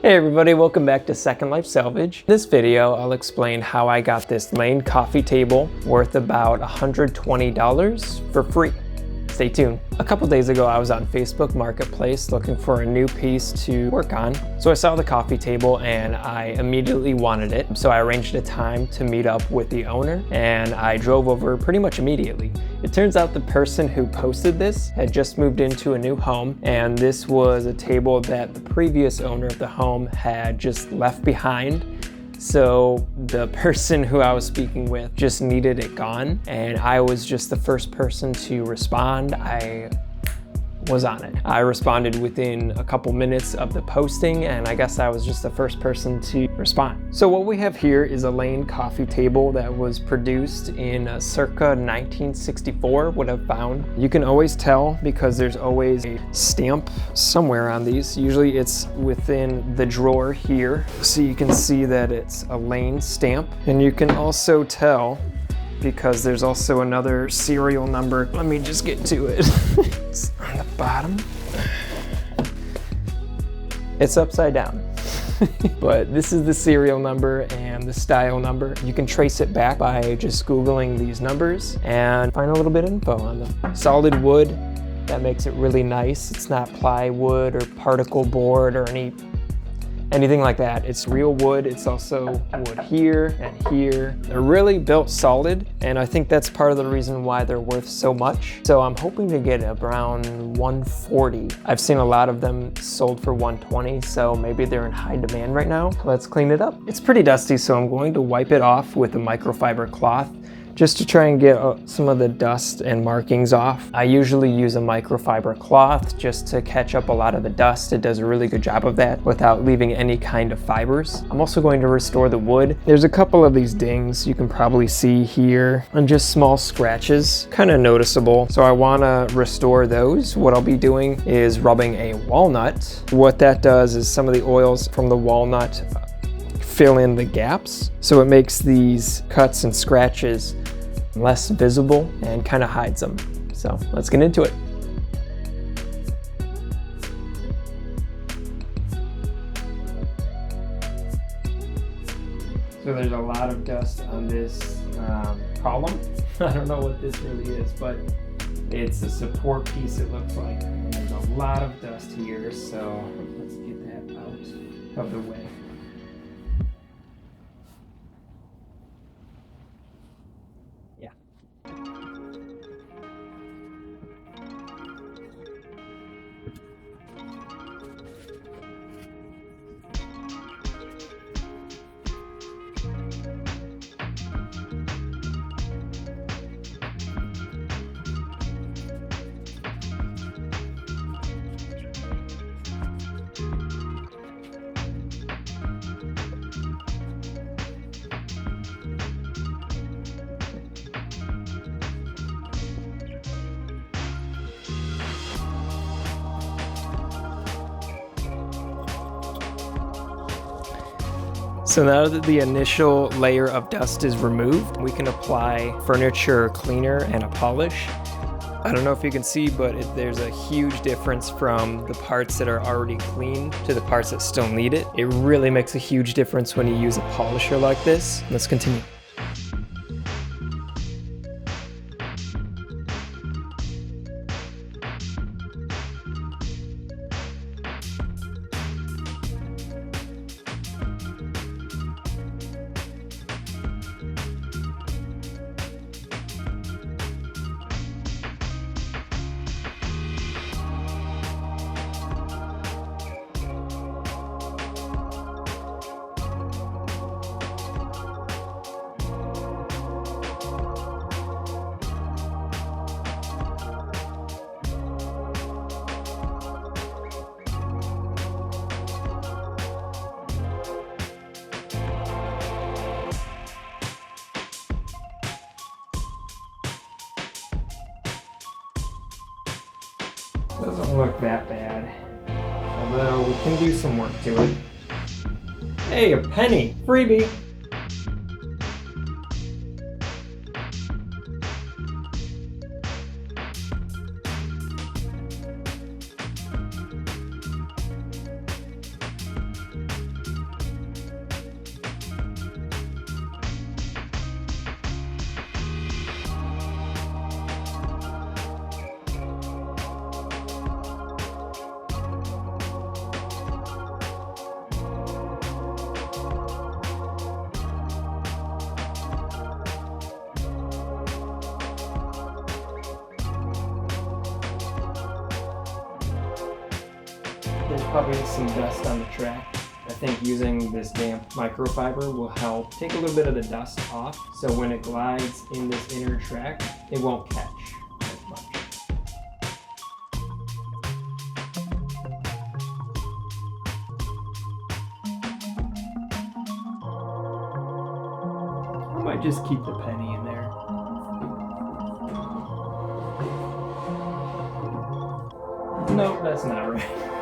Hey everybody, welcome back to Second Life Salvage. In this video, I'll explain how I got this Lane coffee table worth about $120 for free. Stay tuned. A couple days ago, I was on Facebook Marketplace looking for a new piece to work on. So I saw the coffee table and I immediately wanted it. So I arranged a time to meet up with the owner and I drove over pretty much immediately. It turns out the person who posted this had just moved into a new home, and this was a table that the previous owner of the home had just left behind. So the person who I was speaking with just needed it gone, and I was just the first person to respond. I was on it. I responded within a couple minutes of the posting, and I guess I was just the first person to respond. So what we have here is a Lane coffee table that was produced in circa 1964, what I've found. You can always tell because there's always a stamp somewhere on these. Usually it's within the drawer here, so you can see that it's a Lane stamp. And you can also tell because there's also another serial number. Let me just get to it. It's on the bottom. It's upside down. But this is the serial number and the style number. You can trace it back by just Googling these numbers and find a little bit of info on them. Solid wood, that makes it really nice. It's not plywood or particle board or anything like that. It's real wood. It's also wood here and here. They're really built solid, and I think that's part of the reason why they're worth so much. So I'm hoping to get around 140. I've seen a lot of them sold for 120, so maybe they're in high demand right now. Let's clean it up. It's pretty dusty, so I'm going to wipe it off with a microfiber cloth, just to try and get some of the dust and markings off. I usually use a microfiber cloth just to catch up a lot of the dust. It does a really good job of that without leaving any kind of fibers. I'm also going to restore the wood. There's a couple of these dings you can probably see here and just small scratches, kind of noticeable. So I want to restore those. What I'll be doing is rubbing a walnut. What that does is some of the oils from the walnut fill in the gaps, so it makes these cuts and scratches less visible and kind of hides them. So let's get into it. So there's a lot of dust on this column. I don't know what this really is, but it's a support piece, it looks like. And there's a lot of dust here, so let's get that out of the way. So now that the initial layer of dust is removed, we can apply furniture cleaner and a polish. I don't know if you can see, but there's a huge difference from the parts that are already clean to the parts that still need it. It really makes a huge difference when you use a polisher like this. Let's continue. Doesn't look that bad, although we can do some work to it. Hey, a penny! Freebie! there's probably some dust on the track. I think using this damp microfiber will help take a little bit of the dust off, so when it glides in this inner track, it won't catch as much. I might just keep the penny in there. Nope, that's not right.